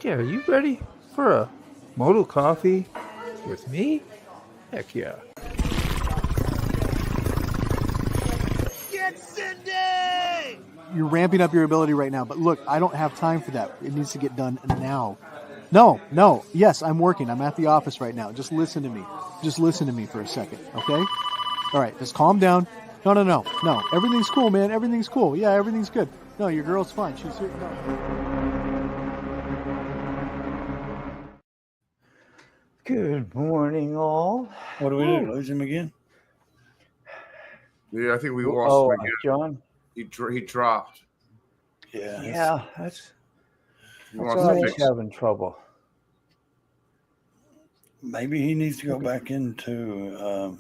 Yeah, are you ready for a Moto Coffee with me? Heck yeah. Get Cindy! You're ramping up your ability right now, but look, I don't have time for that. It needs to get done now. No. Yes, I'm working. I'm at the office right now. Just listen to me. Just listen to me for a second, okay? All right, just calm down. No. Everything's cool, man. Everything's cool. Yeah, everything's good. No, your girl's fine. She's here. No. Good morning, all. What do we do? Lose him again? Yeah, I think we lost him again. John. He dropped. Yeah, that's He wants to always fix. having trouble. Maybe he needs to go back into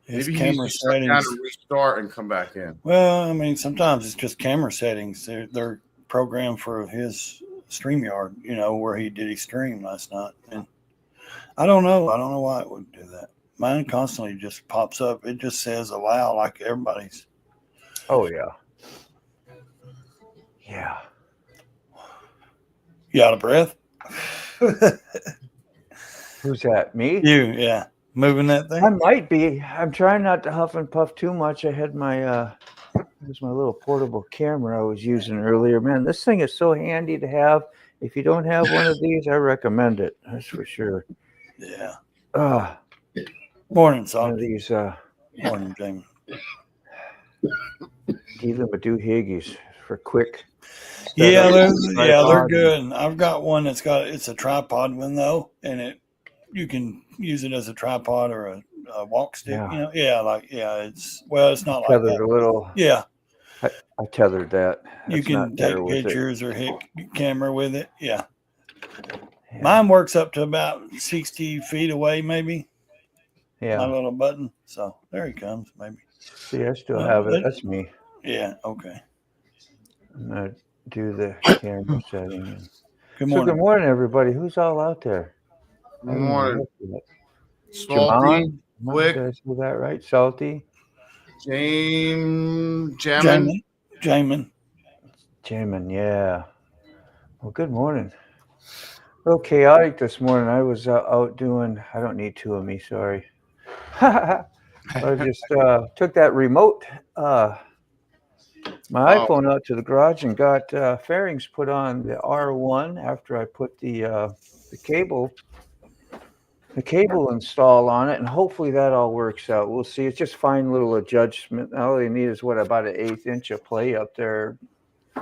his Maybe he camera needs to shut down settings. and restart and come back in. Well, I mean, sometimes it's just camera settings. They're programmed for his StreamYard, where he did his stream last night. And I don't know. I don't know why it would do that. Mine constantly just pops up. It just says allow like everybody's. Oh, yeah. Yeah. You out of breath? Who's that? Me? You, yeah. Moving that thing? I might be. I'm trying not to huff and puff too much. I had my here's my little portable camera I was using earlier. Man, this thing is so handy to have. If you don't have one of these, I recommend it. That's for sure. Yeah. One Morning, of son. these Morning, Jamie. Dealing with doohickeys for quick. Yeah, they're tripod. good. I've got one it's a tripod one though, and you can use it as a tripod or a walk stick. Yeah. It's not like Tethered that. a little. Yeah, I tethered that. you That's can not there take with it. pictures or hit camera with it. Yeah. Yeah. Mine works up to about 60 feet away, maybe. My Yeah. little button. So there he comes, maybe. See, I still have it. but- That's me. Yeah. Okay. I'm gonna do the camera setting. Good So morning. good morning, everybody. Who's all out there? Good morning. Salty. Salty, Wick, Did I say that right? Salty. Jamin. Jamin. Jamin, yeah. Well, good morning. A little chaotic this morning. I was out doing, I don't need two of me, sorry. I just took that remote, my iPhone out to the garage and got fairings put on the R1 after I put the cable install on it, and hopefully that all works out. We'll see. It's just fine little adjustment. All they need is about an 1/8 inch of play up there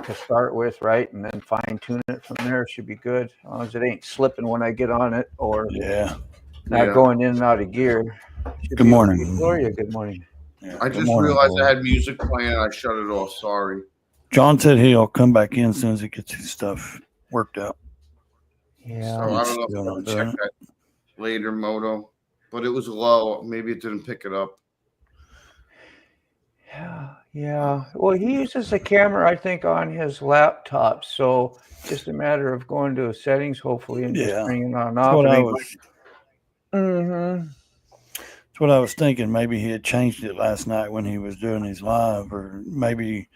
to start with, right? And then fine tune it from there. It should be good, as long as it ain't slipping when I get on it or not going in and out of gear. Good morning. Gloria, good morning. Yeah, I good just morning, realized boy. I had music playing and I shut it off. Sorry. John said he'll come back in as soon as he gets his stuff worked out. Yeah. So I don't know if I'm going to check that later, Moto. But it was low. Maybe it didn't pick it up. Yeah. Well, he uses a camera, I think, on his laptop. So just a matter of going to settings, hopefully, and just bringing it on off. That's what I was thinking. Maybe he had changed it last night when he was doing his live, or maybe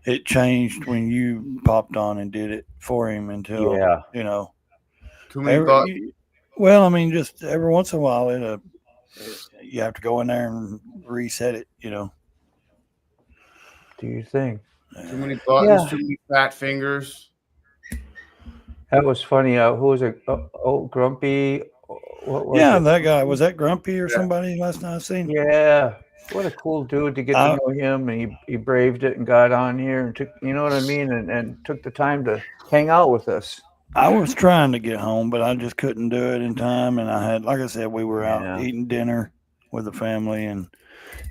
it changed when you popped on and did it for him until, Too many buttons. Well, I mean, just every once in a while, you have to go in there and reset it, Do your thing. Too many buttons, too many fat fingers. That was funny. Who was it? Grumpy. What was it? That guy. Was that Grumpy or somebody last night I seen? Yeah. What a cool dude to get to know him. And he braved it and got on here and took, you know what I mean? And took the time to hang out with us. I was trying to get home, but I just couldn't do it in time. And I had, like I said, we were out eating dinner with the family. And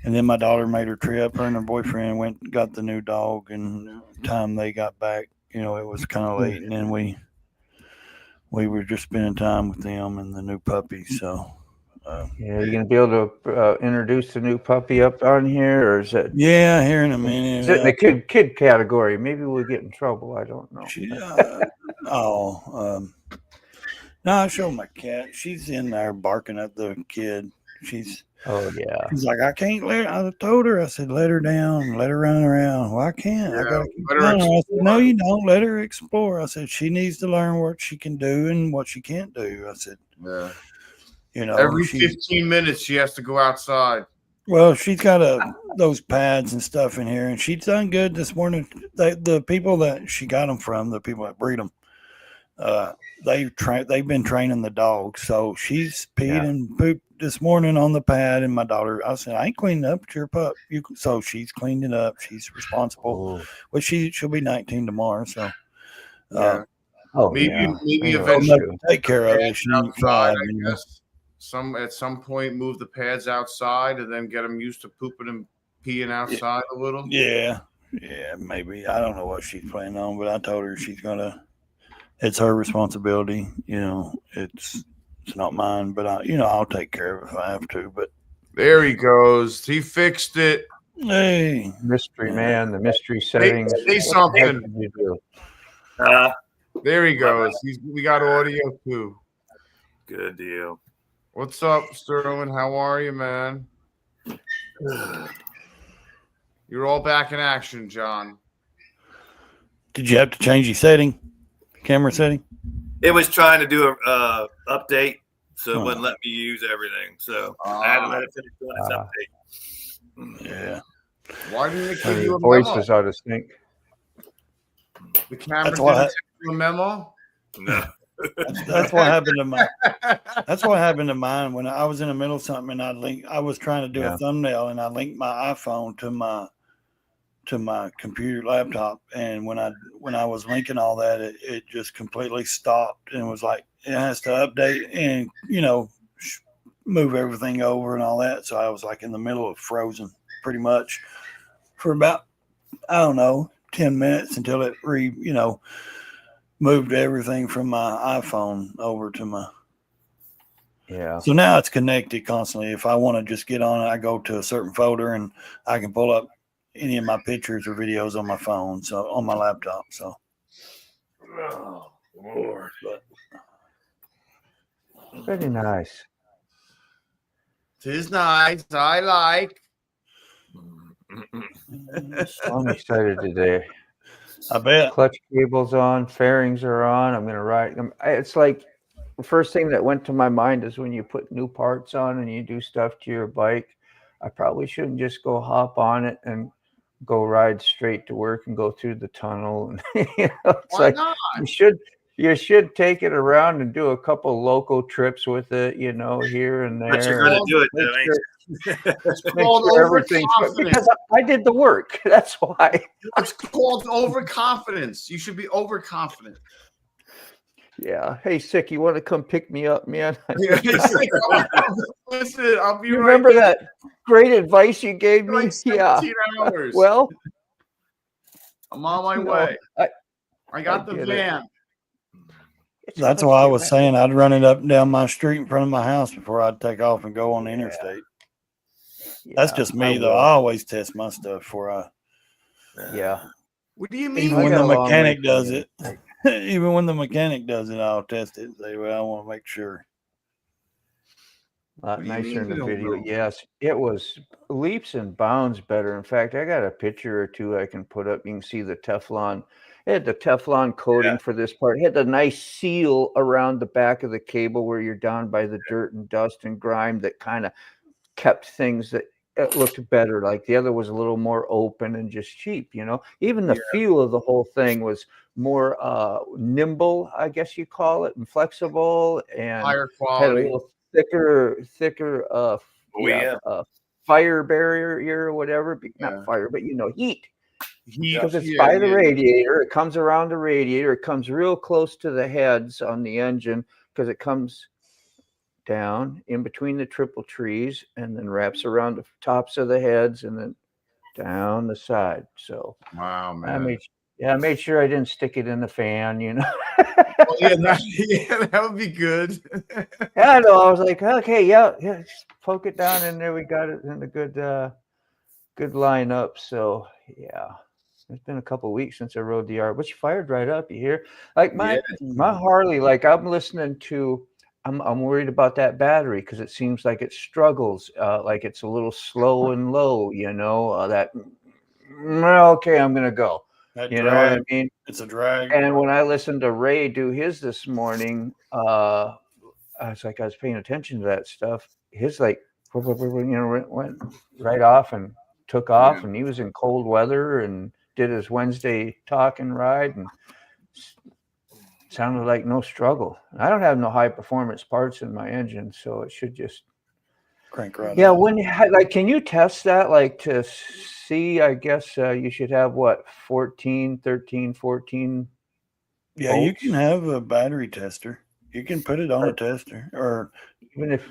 then my daughter made her trip. Her and her boyfriend went and got the new dog. And the time they got back, it was kind of late. And then we were just spending time with them and the new puppy. So, you're gonna be able to introduce the new puppy up on here, or is it? Yeah, here in a minute. Is it in the kid category? Maybe we'll get in trouble. I don't know. No, I showed my cat. She's in there barking at the kid. She's yeah. She's like, I can't let. I told her, I said, let her down, let her run around. Well, I can't. I gotta keep let her telling her. I said, explore. no, you don't. Let her explore. I said, she needs to learn what she can do and what she can't do. I said, Yeah. Every 15 minutes she has to go outside. Well, she's got those pads and stuff in here, and she's done good this morning. The people that she got them from, the people that breed them, they've been training the dog. So she's peed and pooped this morning on the pad, and my daughter, I said, I ain't cleaning up, it's your pup. So she's cleaned it up. She's responsible. Well, she'll be 19 tomorrow. So maybe eventually take care of it. She's outside, 5, I guess. At some point move the pads outside and then get them used to pooping and peeing outside a little. Yeah, maybe. I don't know what she's planning on, but I told her it's her responsibility. It's not mine, but I'll take care of it if I have to. But there he goes. He fixed it. Hey, mystery man, the mystery settings. Say something. You do? There he goes. We got audio too. Good deal. What's up, Sterling? How are you, man? You're all back in action, John. Did you have to change your camera setting? It was trying to do a update, so it wouldn't let me use everything. So I had to let it finish doing its update. Yeah. Why didn't it give you a voice memo? is out of sync. The camera didn't send you a memo? No. That's what happened to mine. That's what happened to mine when I was in the middle of something, and I was trying to do a thumbnail, and I linked my iPhone to my computer laptop, and when I was linking all that, it just completely stopped and was like, it has to update and move everything over and all that. So I was like in the middle of frozen pretty much for about, I don't know, 10 minutes until it moved everything from my iPhone over to my. Yeah. So now it's connected constantly. If I want to just get on it, I go to a certain folder and I can pull up any of my pictures or videos on my phone, so on my laptop. So. Oh, Lord. Very nice. Tis nice. I like. I'm excited today. I bet. Clutch cables on, fairings are on. I'm going to ride them. It's like the first thing that went to my mind is when you put new parts on and you do stuff to your bike, I probably shouldn't just go hop on it and go ride straight to work and go through the tunnel. And it's Why not? You should take it around and do a couple local trips with it, here and there. But you're going to do it, though, ain't you? It's called overconfidence. Because I did the work. That's why. It's called overconfidence. You should be overconfident. Yeah. Hey, Sick, you want to come pick me up, man? Listen, I'll be you right remember there. that great advice you gave me? Like 17 hours. Well, I'm on my way. I got the van. That's why I was saying I'd run it up and down my street in front of my house before I'd take off and go on the interstate. That's just me, though. I always test my stuff before I. Yeah. What do you mean? Even when the mechanic does it, I'll test it and say, well, I want to make sure. A lot nicer in the video. Yes, it was leaps and bounds better. In fact, I got a picture or two I can put up. You can see the Teflon. It had the Teflon coating for this part. It had the nice seal around the back of the cable where you're down by the dirt and dust and grime that kind of kept things that it looked better. Like the other was a little more open and just cheap, Even the feel of the whole thing was more nimble, I guess you call it, and flexible and higher quality. Had a little thicker fire barrier or whatever. Not fire, but heat. Because it's by the radiator. It comes around the radiator. It comes real close to the heads on the engine because it comes down in between the triple trees and then wraps around the tops of the heads and then down the side. So wow, man. I made sure I didn't stick it in the fan, Well, that would be good. I know. I was like, okay, just poke it down in there. We got it in a good lineup. So yeah. It's been a couple of weeks since I rode the yard, but you fired right up. You hear, like my Harley. Like I'm listening to I'm worried about that battery because it seems like it struggles, like it's a little slow and low, okay, I'm gonna go. That You know what I drag, mean? it's a drag. And when I listened to Ray do his this morning, I was paying attention to that stuff. His like, went right off and took off, and he was in cold weather and did his Wednesday talking ride and sounded like no struggle. I don't have no high performance parts in my engine, so it should just Crank right yeah. up. When can you test that like to see? I guess you should have what 14, 13, 14. Yeah, you bolts? can have a battery tester. You can put it on a tester, or Even if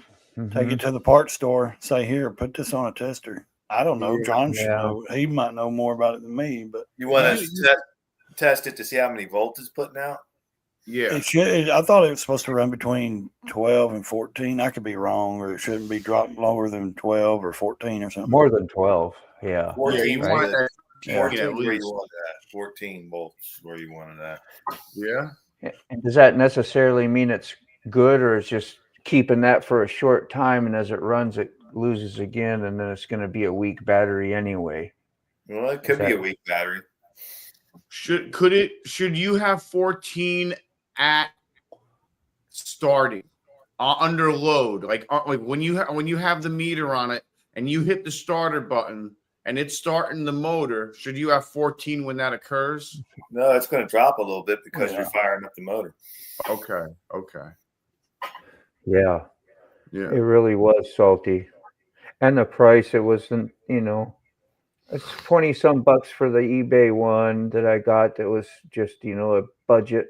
take it to the parts store. Say, here, put this on a tester. I don't know. John should know. He might know more about it than me. But You want to test it to see how many volts it's putting out? Yeah. it should. I thought it was supposed to run between 12 and 14. I could be wrong, or it shouldn't be dropped lower than 12 or 14 or something. more than 12, yeah. 14, you right? want that. 14 at where least. you want that. 14 volts where you wanted that. Yeah. And does that necessarily mean it's good, or it's just keeping that for a short time, and as it runs, it loses again, and then it's going to be a weak battery anyway? Well, it could be a weak battery. Should you have 14 at starting under load, like when you have the meter on it and you hit the starter button and it's starting the motor? Should you have 14 when that occurs? No, it's going to drop a little bit because you're firing up the motor. Okay. Yeah, Yeah. it really was salty, and the price, it wasn't, it's 20 some bucks for the eBay one that I got. That was just a budget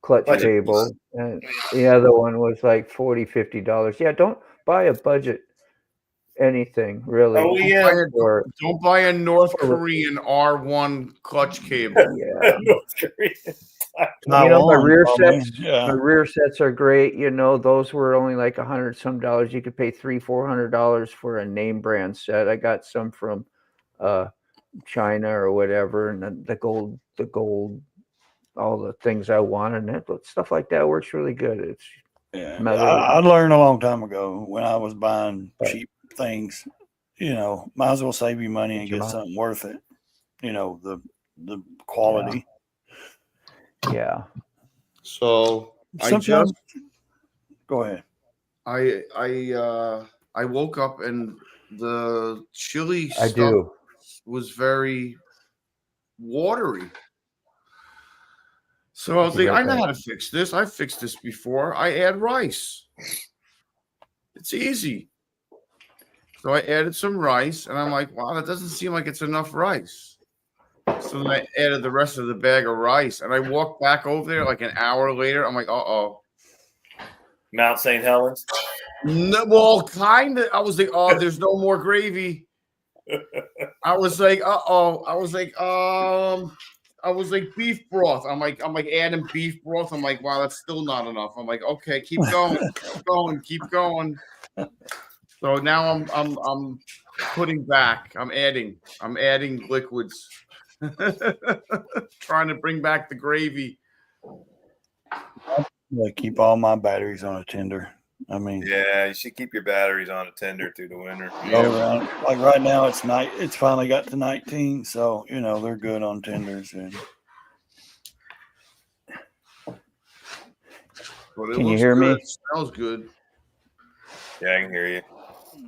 clutch cable, and the other one was like $40-$50. Yeah, don't buy a budget anything really. Oh yeah, don't buy a North Korean R1 clutch cable. Yeah. North Korean. My rear sets are great. Those were only like $100 some. You could pay $300-$400 for a name brand set. I got some from China or whatever, and the gold, all the things I wanted, and stuff like that works really good. It's I learned a long time ago when I was buying cheap things, might as well save you money and get something worth it. The quality. Yeah. So go ahead. I woke up and the chili stuff was very watery. So I was like, I know how to fix this. I've fixed this before. I add rice. It's easy. So I added some rice, and I'm like, wow, that doesn't seem like it's enough rice. So then I added the rest of the bag of rice, and I walked back over there like an hour later. I'm like, Mount St. Helens? No, well, kind of. I was like, there's no more gravy. I was like, I was like beef broth. I'm like adding beef broth. I'm like, wow, that's still not enough. I'm like, okay, keep going, keep going. So now I'm putting back. I'm adding liquids. Trying to bring back the gravy. Keep all my batteries on a tender. I mean, yeah, you should keep your batteries on a tender through the winter. Like right now, it's finally got to 19, so they're good on tenders. And can you hear me? It smells good. Yeah, I can hear you.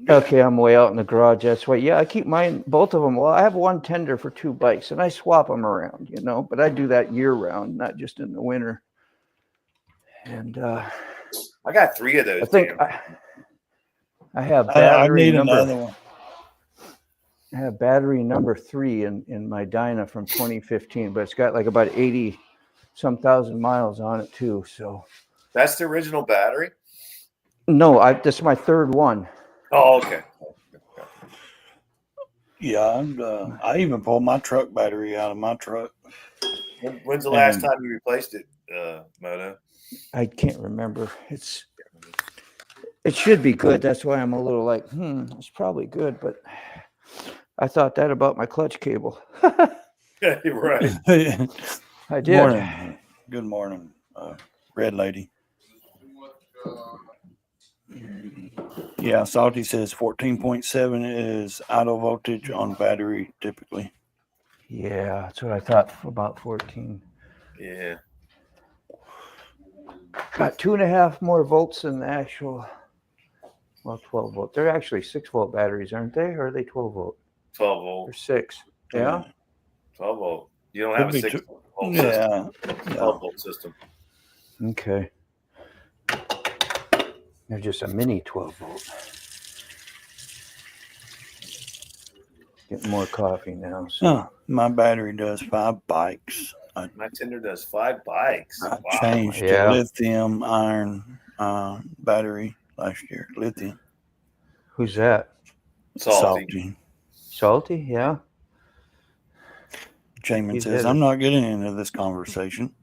Okay, I'm way out in the garage. That's why. Yeah, I keep both of them. Well, I have one tender for 2 bikes, and I swap them around, but I do that year round, not just in the winter. And I got 3 of those. I think I have battery another one. I have battery number 3 in my Dyna from 2015, but it's got like about 80-some thousand miles on it too. So that's the original battery? No, this is my 3rd one. Oh, okay. Yeah, I even pulled my truck battery out of my truck. When's the last time you replaced it, Moto? I can't remember. It should be good. That's why I'm a little like, it's probably good, but I thought that about my clutch cable. You're right. I did. Good morning, Red Lady. Yeah, Salty says 14.7 is idle voltage on battery typically. Yeah, that's what I thought. About 14. Yeah. Got 2.5 more volts than the actual. Well, 12 volt. They're actually 6-volt batteries, aren't they? Or are they 12 volt? 12 Or volt. 6. Yeah. 12 volt. You don't have a Could be 6 two- volt system. Yeah. 12 volt system. Okay. They're just a mini 12 volt. Getting more coffee now. So. Oh, my battery does 5 bikes. My Tinder does 5 bikes. I Wow. changed to lithium iron battery last year. Lithium. Who's that? Salty. Salty, yeah. Jamin says, I'm not getting into this conversation.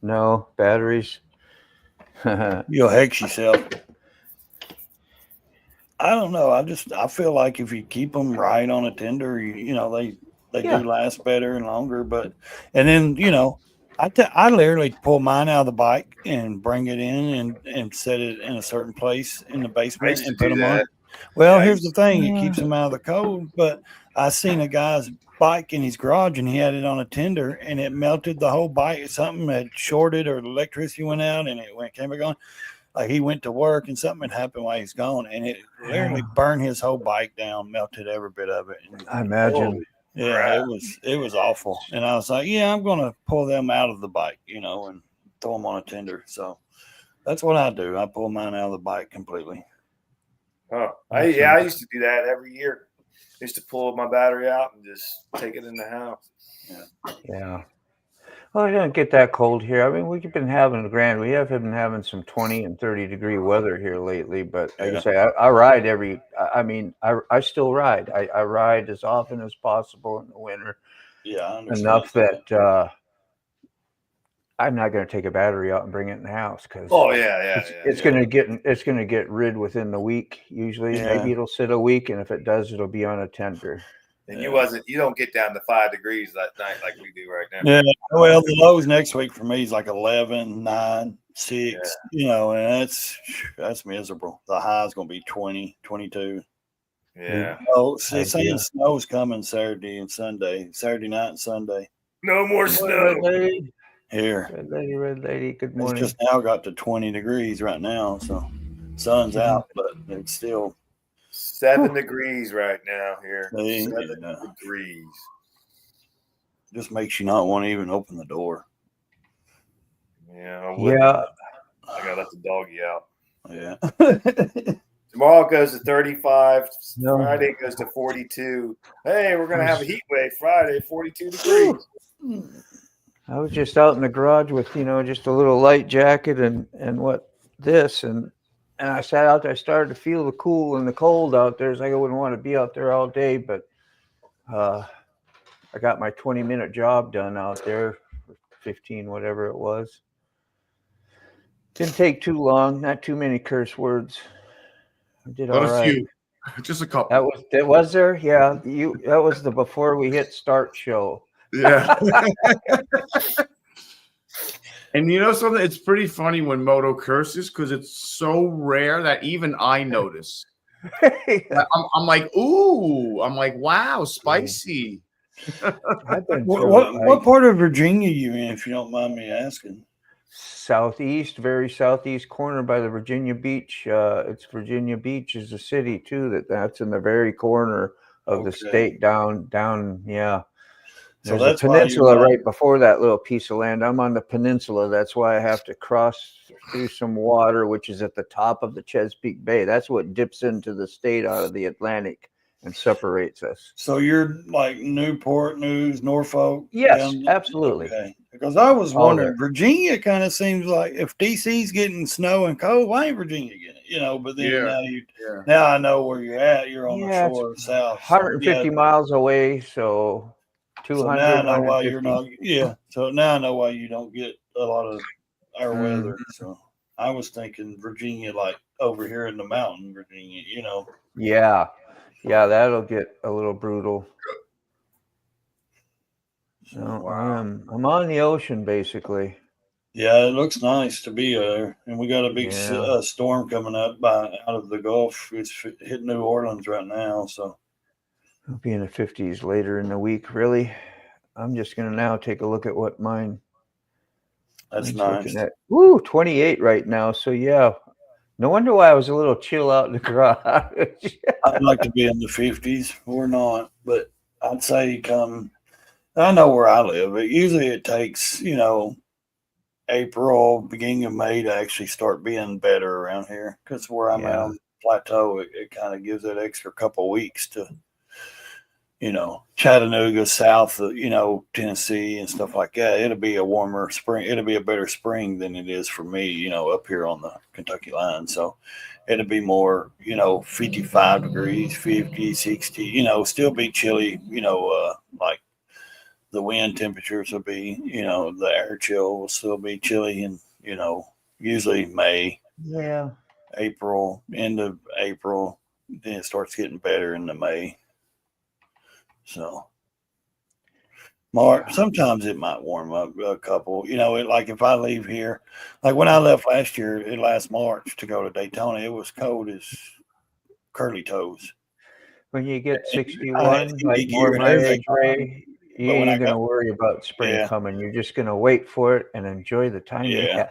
No, batteries. You'll hex yourself. I don't know. I feel like if you keep them right on a tender, you know, they do last better and longer. And then, you know, I literally pull mine out of the bike and bring it in and set it in a certain place in the basement and put them on. Well, here's the thing. It keeps them out of the cold. But I seen a guy's bike in his garage and he had it on a tender and it melted the whole bike. Something had shorted or the electricity went out and it came back on. Like he went to work and something had happened while he's gone and it literally burned his whole bike down, melted every bit of it. And, I imagine. Yeah, it was awful. And I was like, yeah, I'm going to pull them out of the bike, you know, and throw them on a tender. So that's what I do. I pull mine out of the bike completely. Oh, I used to do that every year. I used to pull my battery out and just take it in the house. Yeah. Well, it didn't get that cold here. I mean, we've been having we have been having some 20 and 30 degree weather here lately. But like I say, I ride I still ride. I ride as often as possible in the winter. Yeah, I understand. Enough that I'm not going to take a battery out and bring it in the house because it's going to get rid within the week usually. Yeah. Maybe it'll sit a week, and if it does, it'll be on a tender. And you don't get down to 5 degrees that night like we do right now. Yeah. Well, the lows next week for me is like 11, 9, 6, you know, and that's miserable. The high is going to be 20, 22. Yeah. Oh, it's saying snow's coming Saturday night and Sunday. No more snow. Here. Red lady, good morning. It's just now got to 20 degrees right now, so sun's out, but it's still 7 degrees right now here. 7 degrees. Just makes you not want to even open the door. Yeah, I would. I gotta let the doggy out. Yeah. Tomorrow goes to 35. Friday goes to 42. Hey, we're gonna have a heat wave Friday, 42 degrees. I was just out in the garage with, just a little light jacket and I sat out there. I started to feel the cool and the cold out there. It's like I wouldn't want to be out there all day, but I got my 20-minute job done out there, 15, whatever it was. Didn't take too long, not too many curse words. I did all right. Few. Just a couple. That was there? Yeah. That was the before we hit start show. Yeah. And you know something? It's pretty funny when Moto curses because it's so rare that even I notice. I'm like, ooh. I'm like, wow, spicy. What part of Virginia are you in, if you don't mind me asking? Southeast, very southeast corner by the Virginia Beach. It's Virginia Beach is a city too. That's in the very corner of the state down. Yeah. So there's a peninsula right before that little piece of land. I'm on the peninsula. That's why I have to cross through some water, which is at the top of the Chesapeake Bay. That's what dips into the state out of the Atlantic and separates us. So you're like Newport News, Norfolk? Yes, absolutely. Okay. Because I was wondering, Virginia kind of seems like if DC's getting snow and cold, why ain't Virginia getting it? But then now I know where you're at. You're on the shore south. 150 miles away, so 200. So now I know why you're not. Yeah. So now I know why you don't get a lot of our weather. So I was thinking Virginia, like over here in the mountain, Virginia. Yeah, that'll get a little brutal. So I'm on the ocean basically. Yeah, it looks nice to be there, and we got a big Yeah. storm coming up out of the Gulf. It's hitting New Orleans right now, so It'll be in the 50s later in the week. Really, I'm just gonna now take a look at what mine's that's nice. looking at. Woo, 28 right now. So yeah, no wonder why I was a little chill out in the garage. I'd like to be in the 50s. We're not, but I'd say come. I know where I live. Usually it takes April, beginning of May to actually start being better around here because where I'm at on the plateau, it kind of gives that extra couple weeks to, Chattanooga, south of, Tennessee and stuff like that. It'll be a warmer spring. It'll be a better spring than it is for me, up here on the Kentucky line. So it'll be more, 55 degrees, 50, 60, still be chilly, like the wind temperatures will be, the air chill will still be chilly and, usually May, April, end of April, then it starts getting better in the May. So March, sometimes it might warm up a couple, like if I leave here, like when I left last March to go to Daytona, it was cold as curly toes. When you get 61, like more and my everything. age, Ray, you ain't gonna worry about spring coming. You're just gonna wait for it and enjoy the time you have.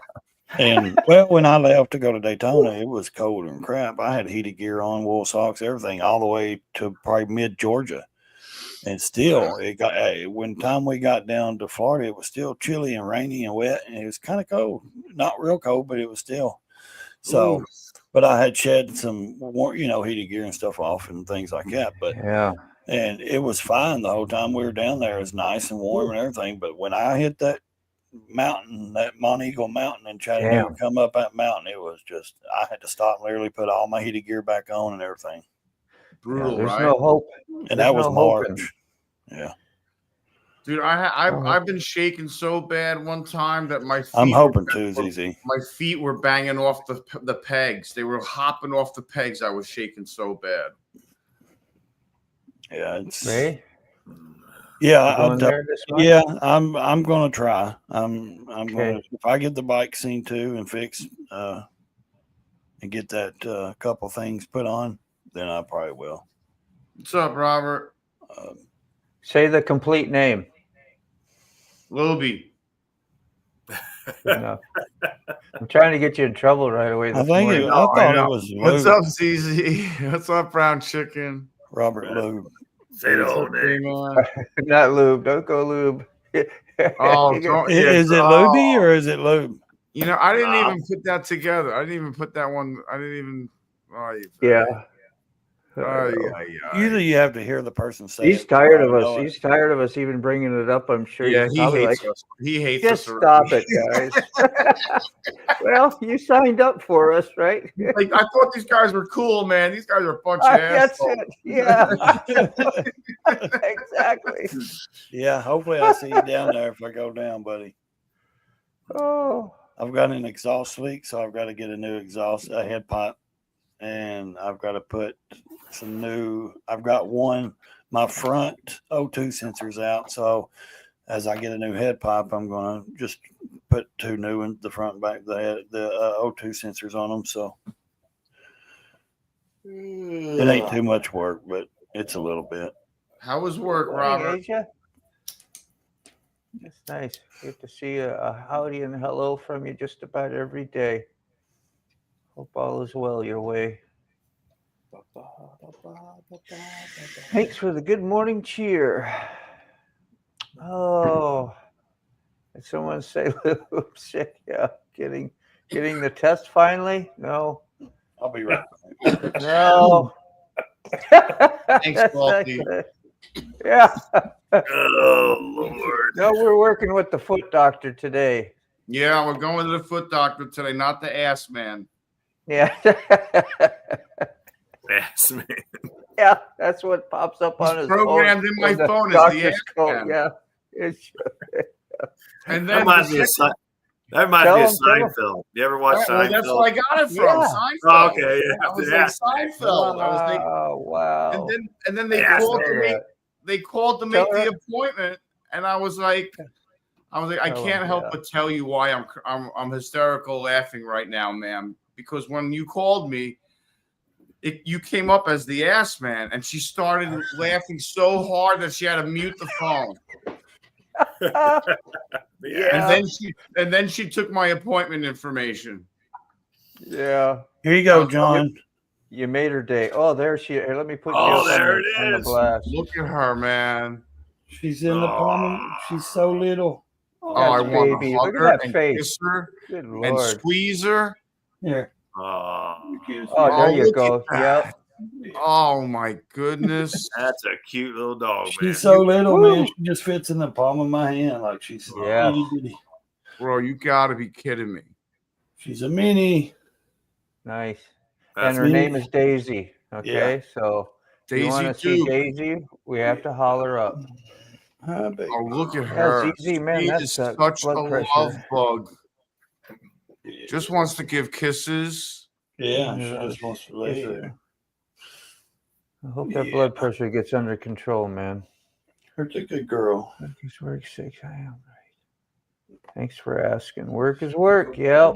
And well, when I left to go to Daytona, it was cold and crap. I had heated gear on, wool socks, everything, all the way to probably mid Georgia. And still, it got when time we got down to Florida, it was still chilly and rainy and wet, and it was kind of cold. Not real cold, but it was still. So, but I had shed some, heated gear and stuff off and things like that. But and it was fine the whole time we were down there. It was nice and warm and everything. But when I hit that mountain, that Mont Eagle mountain in Chattanooga, come up that mountain, it was just, I had to stop and literally put all my heated gear back on and everything. Brutal, there's right? no hope. And that was March. Yeah. Dude, I've been shaking so bad one time that my feet I'm hoping Tues easy. My feet were banging off the pegs. They were hopping off the pegs. I was shaking so bad. Yeah, it's Ray? Yeah, I'm gonna try. I'm gonna, if I get the bike seen to and fixed and get that couple things put on, then I probably will. What's up, Robert? Say the complete name. Luby. Enough. I'm trying to get you in trouble right away. I thought it was Lube. What's up, CZ? What's up, Brown Chicken? Robert Lube. Say the whole name. Not Lube. Don't go Lube. Is it Luby or is it Lube? I didn't even put that together. I didn't even put that one. I didn't even. Usually you have to hear the person say he's tired of us. He's tired of us even bringing it up. I'm sure. Yeah, he hates us. He hates just us. Stop it, guys. Well, you signed up for us, right? Like, I thought these guys were cool, man. These guys are a bunch of assholes. That's it. Yeah. Exactly. Yeah. Hopefully, I see you down there if I go down, buddy. Oh. I've got an exhaust leak, so I've got to get a new a head pipe, and I've got to put some new. I've got my front O2 sensors out, so as I get a new head pipe, I'm going to just put two new in the front and back the O2 sensors on them. So it ain't too much work, but it's a little bit. How was work, Robert? That's nice. Get to see a howdy and hello from you just about every day. Hope all is well your way. Thanks for the good morning cheer. Oh, did someone say Lube's sick? Yeah, getting the test finally? No. I'll be right back. No. Thanks, Balky. Yeah. Oh, Lord. No, we're working with the foot doctor today. Yeah, we're going to the foot doctor today, not the ass man. Yeah. Ass man. Yeah, that's what pops up on his programmed phone. in my phone is the ass man. Yeah. And then that reminds me of Seinfeld. You ever watch Seinfeld? That's where I got it from. Seinfeld. Oh, okay. Yeah. I was like Seinfeld. Wow. And then they called to make the appointment, and I was like, I was like, I can't help but tell you why I'm hysterical laughing right now, ma'am. Because when you called me, you came up as the ass man, and she started laughing so hard that she had to mute the phone. Yeah. And then she took my appointment information. Yeah. Here you go, John. You made her day. Oh, there she is. Here, let me put you Oh, up there on it the is. blast. Look at her, man. She's in the palm. She's so little. Oh, I want baby. to hug Look at her that and face. kiss her Good and Lord. squeeze her. Here. Oh, there you look go. at that. Oh my goodness. That's a cute little dog, man. She's so little, man. She just fits in the palm of my hand like she's itty bitty. Bro, you gotta be kidding me. She's a mini. Nice. That's and her name is Daisy. Okay, Yeah. so if you want to see Daisy, we have to holler up. Oh, look at her. ZZ, man, she that's is such a love bug. Just wants to give kisses. Yeah, she just wants to lay there. I hope that blood pressure gets under control, man. Her's a good girl. He's work 6. I am right. Thanks for asking. Work is work. Yep.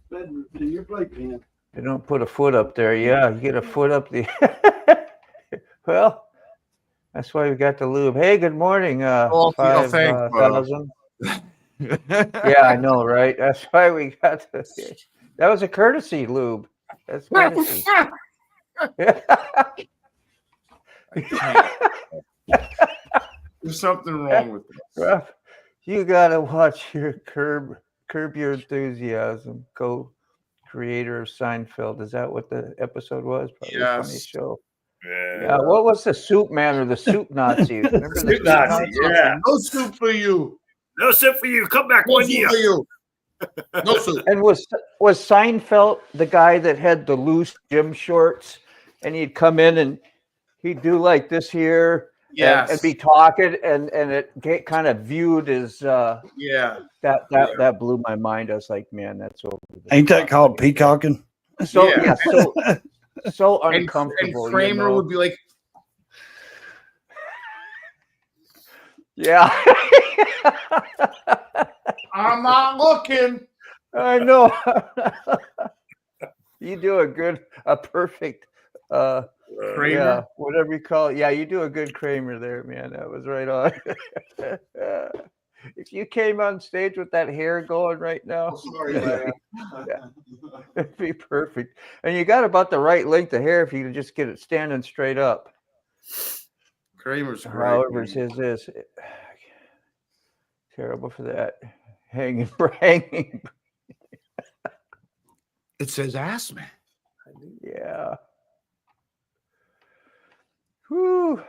Do your plate, man. You don't put a foot up there. Yeah, you get a foot up the. Well, that's why we got the lube. Hey, good morning. 5,000. Yeah, I know, right? That's why we got the. That was a courtesy lube. That's courtesy. There's something wrong with this. You gotta watch your Curb Your Enthusiasm, co-creator of Seinfeld. Is that what the episode was? Probably a funny show. Yeah. What was the soup man or the soup Nazi? Remember the soup Nazi? Yeah. No soup for you. No soup for you. Come back 1 year. For you. No soup. And was Seinfeld the guy that had the loose gym shorts, and he'd come in and he'd do like this here, and be talking, and it get kind of viewed as that blew my mind. I was like, man, that's over. Ain't that called peacocking? So so uncomfortable. And Kramer would be like, yeah. I'm not looking. I know. You do a perfect Kramer? Yeah, whatever you call it. Yeah, you do a good Kramer there, man. That was right on. If you came on stage with that hair going right now, it'd be perfect. And you got about the right length of hair if you could just get it standing straight up. Kramer's great. However, his is terrible for that. Hanging. It says ass man. Yeah. Whew.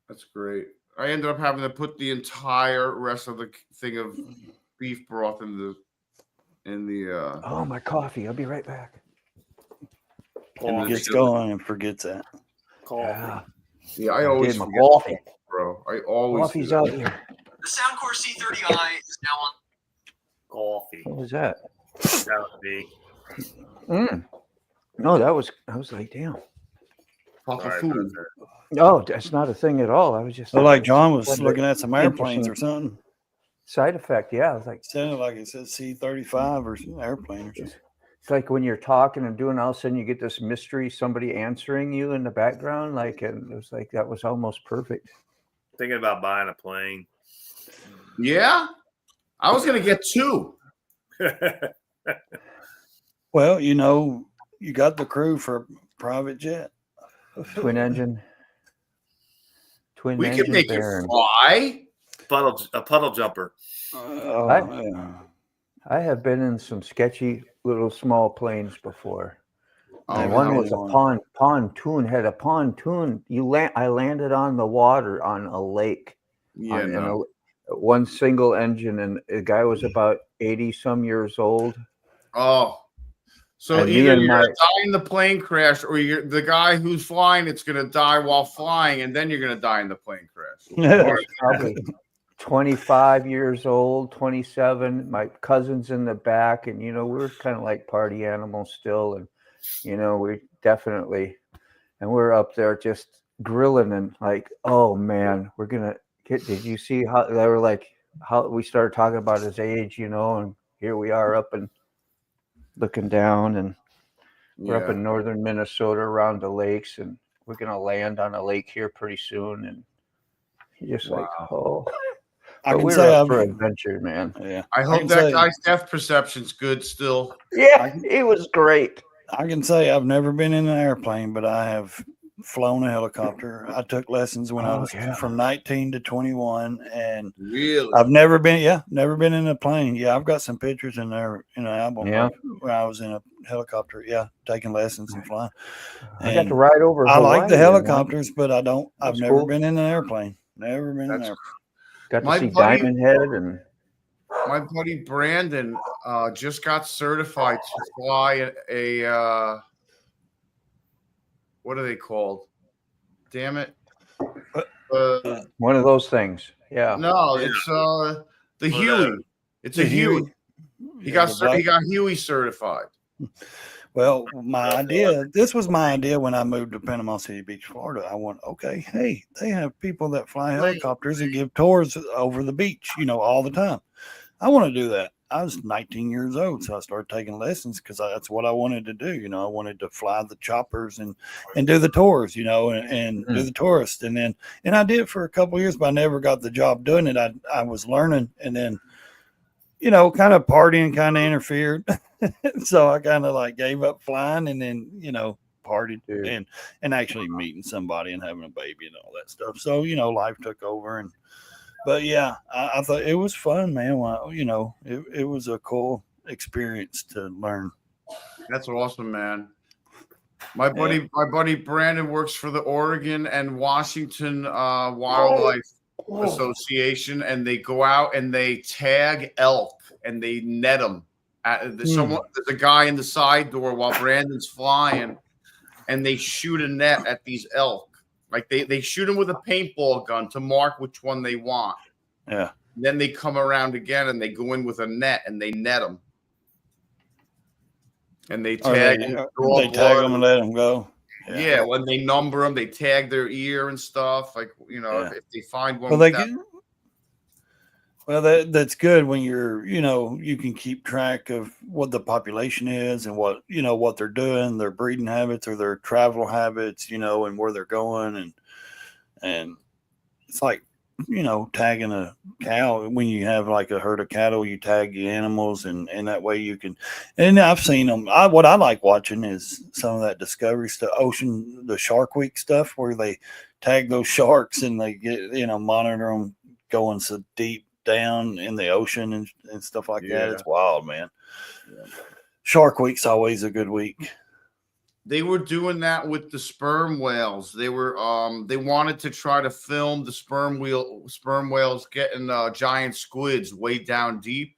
That's great. I ended up having to put the entire rest of the thing of beef broth in the Oh, my coffee. I'll be right back. And gets going and forgets that. Yeah, I always my forget coffee, bro. I always coffee's out here. The Soundcore C30i is now on. Coffee. What was that? That would be. No, I was like, damn. Papa food. No, that's not a thing at all. I was just like John was looking at some airplanes or something. Side effect, yeah. I was like, sounded like it said C-35 or some airplane or something. It's like when you're talking and doing, all of a sudden you get this mystery, somebody answering you in the background. Like, and it was like that was almost perfect. Thinking about buying a plane. Yeah, I was gonna get 2. Well, you got the crew for a private jet. Twin engine. We can make it fly. A puddle jumper. I have been in some sketchy little small planes before. One was a pontoon. Had a pontoon. I landed on the water on a lake. Yeah, one single engine, and the guy was about 80 some years old. Oh, so and either you're gonna die in the plane crash, or the guy who's flying it's gonna die while flying, and then you're gonna die in the plane crash. Probably 25 years old, 27. My cousin's in the back, and we're kind of like party animals still, and we definitely, and we're up there just grilling and like, oh man, we're gonna get. Did you see how they were like? how we started talking about his age, and here we are up and looking down, and we're up in northern Minnesota around the lakes, and we're gonna land on a lake here pretty soon, and you're just like, oh. I But can we say were up I've, for adventure, man. yeah. I hope can that say- guy's depth perception's good still. Yeah, it was great. I can say I've never been in an airplane, but I have flown a helicopter. I took lessons when I was from 19 to 21, and Really? I've never been in a plane. Yeah, I've got some pictures in there in an album Yeah. when I was in a helicopter. Yeah, taking lessons and flying. I got to ride over I like the Hawaii in one. helicopters, but I've That's never cool. been in an airplane. Never been in an airplane. Got to My see buddy- Diamond Head, and My buddy Brandon just got certified to fly a what are they called? Damn it. one of those things. Yeah. No, it's the Huey. It's a Huey. He got Huey certified. Well, this was my idea when I moved to Panama City Beach, Florida. I went, okay, hey, they have people that fly helicopters and give tours over the beach, all the time. I want to do that. I was 19 years old, so I started taking lessons because that's what I wanted to do. I wanted to fly the choppers and do the tours, and do the tourists. And I did it for a couple of years, but I never got the job doing it. I was learning, and then, kind of partying kind of interfered. So I kind of like gave up flying, and then, partied and actually meeting somebody and having a baby and all that stuff. So, life took over. But yeah, I thought it was fun, man. Well, it was a cool experience to learn. That's awesome, man. My buddy Brandon works for the Oregon and Washington Wildlife Association, and they go out and they tag elk and they net them. There's a guy in the side door while Brandon's flying, and they shoot a net at these elk. Like they shoot them with a paintball gun to mark which one they want. Yeah. And then they come around again and they go in with a net and they net them. And they tag them. They tag them and let them go. Yeah, when they number them, they tag their ear and stuff. Like, if they find one. That's good when you're, you can keep track of what the population is and what, what they're doing, their breeding habits or their travel habits, and where they're going. And it's like, tagging a cow. When you have like a herd of cattle, you tag the animals and that way you can, and I've seen them. What I like watching is some of that Discovery stuff, the Shark Week stuff, where they tag those sharks and they get, monitor them going so deep down in the ocean and stuff like that. It's wild, man. Yeah. Shark Week's always a good week. They were doing that with the sperm whales. They were they wanted to try to film the sperm whales getting giant squids way down deep.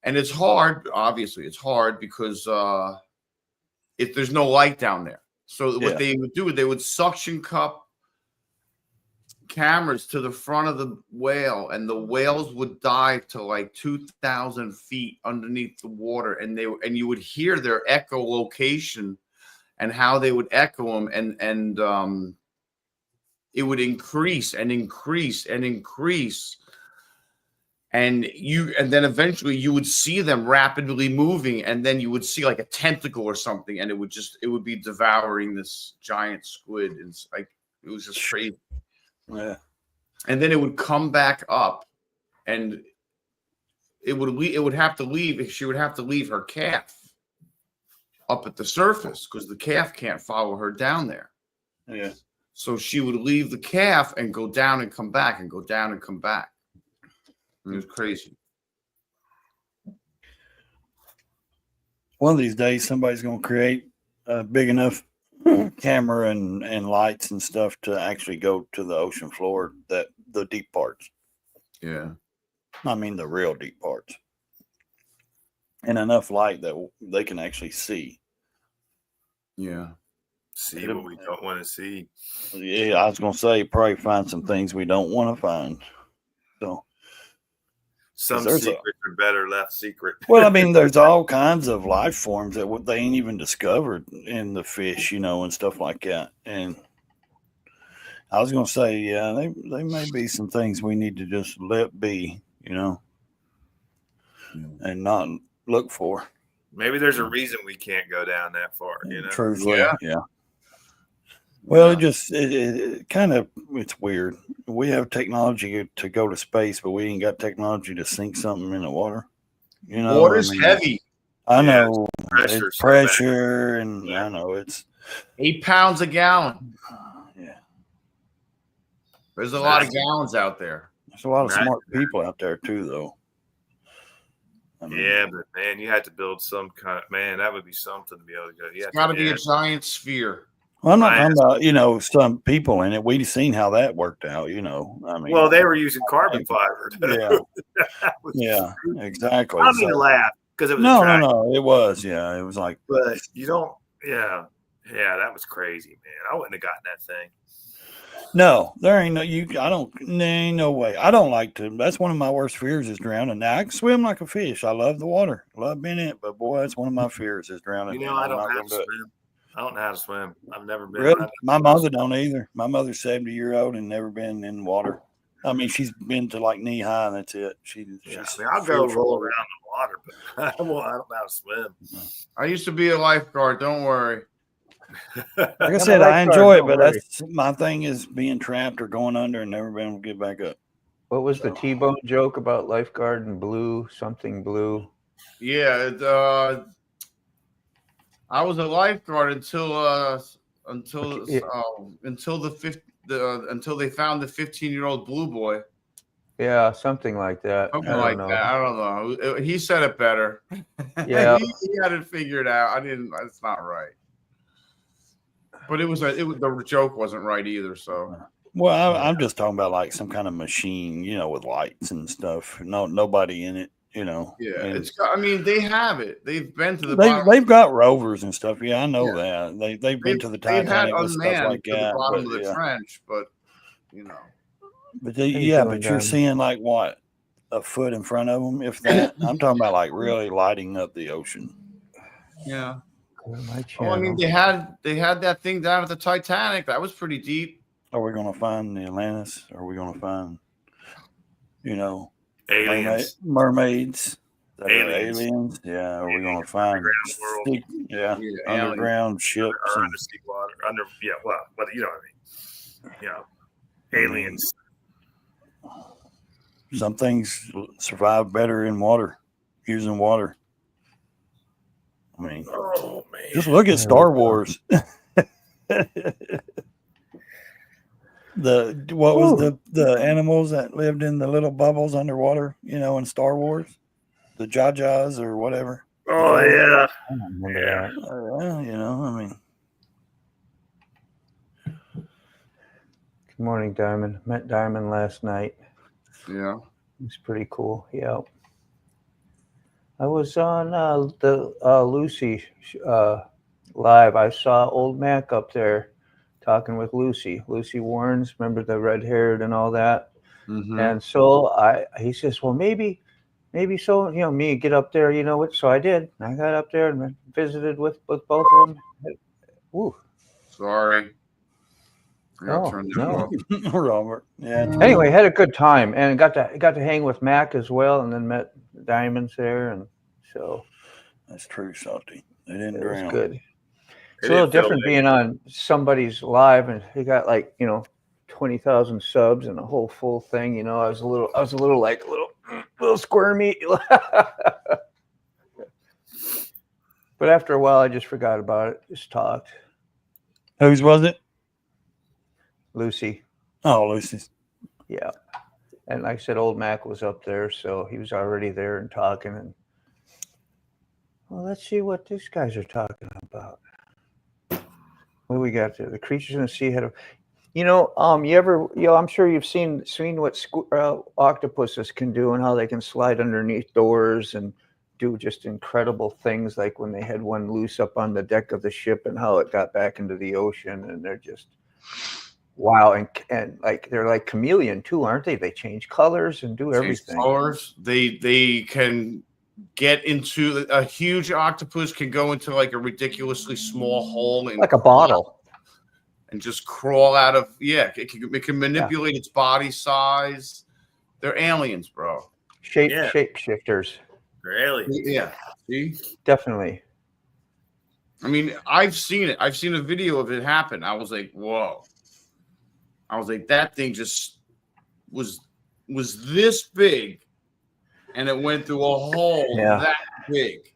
And it's hard, obviously it's hard because if there's no light down there. So what they would do, they would suction cup cameras to the front of the whale, and the whales would dive to like 2,000 feet underneath the water, and you would hear their echolocation and how they would echo them, and it would increase and increase and increase, and then eventually you would see them rapidly moving, and then you would see like a tentacle or something, and it would be devouring this giant squid. It's like it was just crazy. Yeah, and then it would come back up, and it would have to leave. She would have to leave her calf up at the surface because the calf can't follow her down there. Yeah. So she would leave the calf and go down and come back and go down and come back. It was crazy. One of these days, somebody's going to create a big enough camera and lights and stuff to actually go to the ocean floor, the deep parts. Yeah. I mean, the real deep parts. And enough light that they can actually see. Yeah. See what we don't want to see. Yeah, I was going to say, probably find some things we don't want to find. So. Some secrets are better left secret. Well, I mean, there's all kinds of life forms that they ain't even discovered in the fish, and stuff like that. And, I was going to say, yeah, they may be some things we need to just let be, and not look for. Maybe there's a reason we can't go down that far. Truthfully, yeah. Well, it kind of, it's weird. We have technology to go to space, but we ain't got technology to sink something in the water. Water's heavy. I know pressure, it's pressure, and I know it's 8 pounds a gallon. Yeah. There's a lot of gallons out there. There's a lot of smart people out there too, though. Yeah, but man, you had to build some kind of that would be something to be able to go. Yeah, it's got to be a giant sphere. Well, I'm not talking about some people in it. We've seen how that worked out. Well, they were using carbon fiber. Yeah, exactly. I don't mean to laugh because it was no, it was. Yeah, it was like. But you don't. Yeah, that was crazy, man. I wouldn't have gotten that thing. No, there ain't ain't no way. I don't like to. That's one of my worst fears is drowning. Now I can swim like a fish. I love the water. I love being in it. But boy, that's one of my fears is drowning. I don't have to swim. I don't know how to swim. I've never been. Really? My mother don't either. My mother's 70-year-old and never been in water. I mean, she's been to like knee high, and that's it. I'll go roll around in the water, but I don't know how to swim. I used to be a lifeguard. Don't worry. Like I said, I enjoy it, but that's my thing is being trapped or going under and never being able to get back up. What was the T-Bone joke about lifeguard and blue, something blue? Yeah, I was a lifeguard until they found the 15-year-old blue boy. Yeah, something like that. Something like that. I don't know. He said it better. Yeah, he had it figured out. I didn't. It's not right. But the joke wasn't right either. So. Well, I'm just talking about like some kind of machine, with lights and stuff. No, nobody in it. Yeah, they have it. They've been to the. They've got rovers and stuff. Yeah, I know that. They've been to the Titanic and stuff like that. The bottom of the trench, but But but you're seeing like what, a foot in front of them, if that. I'm talking about like really lighting up the ocean. Yeah. They had that thing down at the Titanic. That was pretty deep. Are we going to find the Atlantis? Are we going to find, aliens, mermaids, aliens? Yeah. Are we going to find underground ships, or undersea water? What you know what I mean? Aliens. Some things survive better in water, using water. I mean, just look at Star Wars. The animals that lived in the little bubbles underwater, in Star Wars, the Jajas or whatever. Oh yeah, I remember that. Good morning, Diamond. Met Diamond last night. Yeah, it was pretty cool. Yeah. I was on the Lucy live. I saw old Mac up there talking with Lucy Warrens. Remember the red-haired and all that? Mm-hmm. And so he says, well, maybe so, me get up there, so I did. I got up there and visited with both of them. Ooh. Sorry. No. Robert. Yeah. Anyway, had a good time and got to hang with Mac as well, and then met Diamonds there, and so that's true, Salty. They didn't drown. It was good. It's a little different being on somebody's live, and he got 20,000 subs and a whole full thing. I was a little squirmy. But after a while, I just forgot about it. Just talked. Whose was it? Lucy. Oh, Lucy's. Yeah. And like I said, old Mac was up there, so he was already there and talking. And let's see what these guys are talking about. What do we got there? The creatures in the sea had I'm sure you've seen what octopuses can do and how they can slide underneath doors and do just incredible things, like when they had one loose up on the deck of the ship and how it got back into the ocean, and they're just wow, and like they're like chameleon too, aren't they? They change colors and do everything. Colors. They can get into a huge octopus can go into like a ridiculously small hole, like a bottle, and just crawl out of. Yeah, it can manipulate its body size. They're aliens, bro. Shapeshifters. They're aliens. Yeah, see, definitely. I mean, I've seen it. I've seen a video of it happen. I was like, whoa. I was like, that thing just was this big, and it went through a hole that big.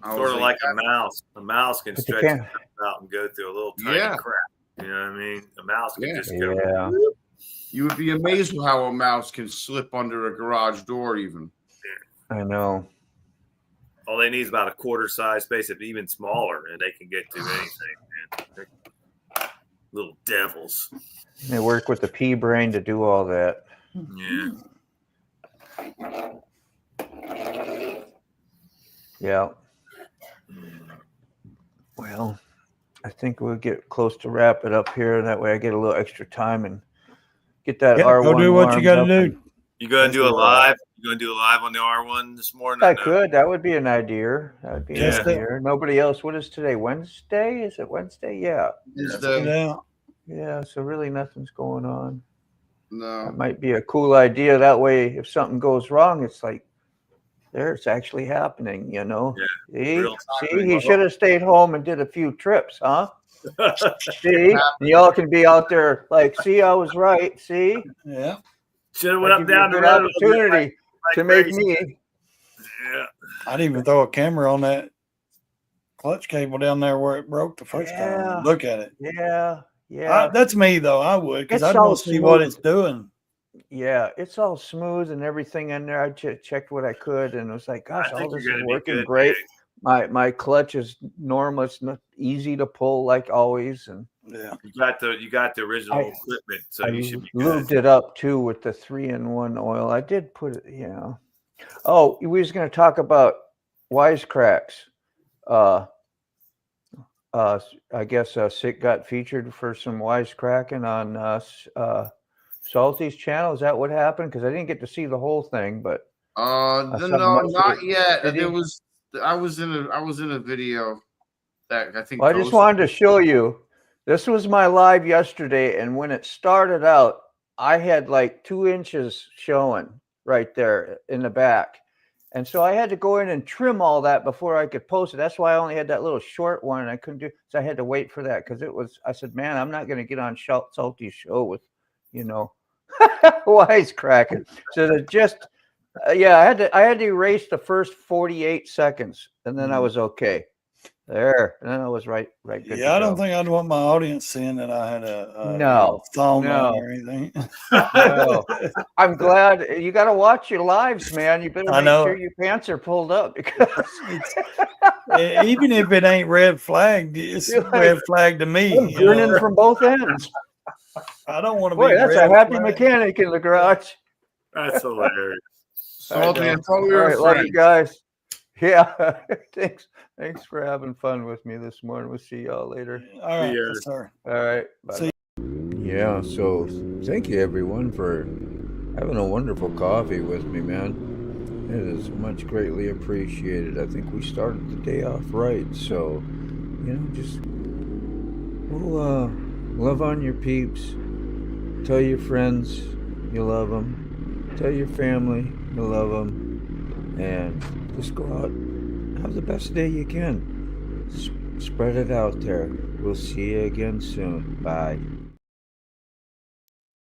Sort of like a mouse. A mouse can stretch out and go through a little tiny crack. You know what I mean? A mouse can just go. Yeah. You would be amazed how a mouse can slip under a garage door even. I know. All they need is about a quarter size space, if even smaller, and they can get to anything, man. They're little devils. They work with the pea brain to do all that. Yeah. Yeah. Well, I think we'll get close to wrap it up here. That way I get a little extra time and get that R1. Go do what you got to do. You gonna do a live? You gonna do a live on the R1 this morning? I could. That would be an idea. That would be an Just idea. Nobody else. What is today? Wednesday? Is it Wednesday? Yeah. Yeah. So really nothing's going on. No. That might be a cool idea. That way, if something goes wrong, it's like, there, it's actually happening, you know. Yeah. See, he should have stayed home and did a few trips, huh? See, y'all can be out there like, see, I was right. See, yeah, should have went up down the road. Opportunity to make me. Yeah, I'd even throw a camera on that clutch cable down there where it broke the first time. Look at it. Yeah, yeah. That's me though. I would, because I don't see what it's doing. Yeah, it's all smooth and everything in there. I checked what I could, and it was like, gosh, all this is working great. My clutch is normal. It's not easy to pull like always, and yeah, you got the original equipment, so you should be good. Lubed it up too with the 3-in-1 oil. I did put it, yeah. Oh, we was going to talk about wisecracks. I guess Sick got featured for some wisecracking on Salty's channel. Is that what happened? Because I didn't get to see the whole thing, but no, not yet. I was in a video that I think. Well, I just wanted to show you. This was my live yesterday, and when it started out, I had like 2 inches showing right there in the back, and so I had to go in and trim all that before I could post it. That's why I only had that little short one, and I couldn't do. So I had to wait for that because it was. I said, "Man, I'm not going to get on Salty's show with, wisecracking." So just. Yeah, I had to erase the first 48 seconds, and then I was okay. There, and then I was right. Good. Yeah, I don't think I'd want my audience seeing that I had a thong on or anything. No. I'm glad you got to watch your lives, man. You better make sure your pants are pulled up because even if it ain't red flagged, it's red flag to me. I'm grinning from both ends. I don't want to be. That's a happy mechanic in the garage. That's hilarious. Salty, I thought we were friends. Love you guys. Yeah, thanks for having fun with me this morning. We'll see y'all later. All right, sir. All right, bye. Yeah, so thank you everyone for having a wonderful coffee with me, man. It is much greatly appreciated. I think we started the day off right, so just love on your peeps. Tell your friends you love them. Tell your family you love them, and just go out, have the best day you can. Spread it out there. We'll see you again soon. Bye.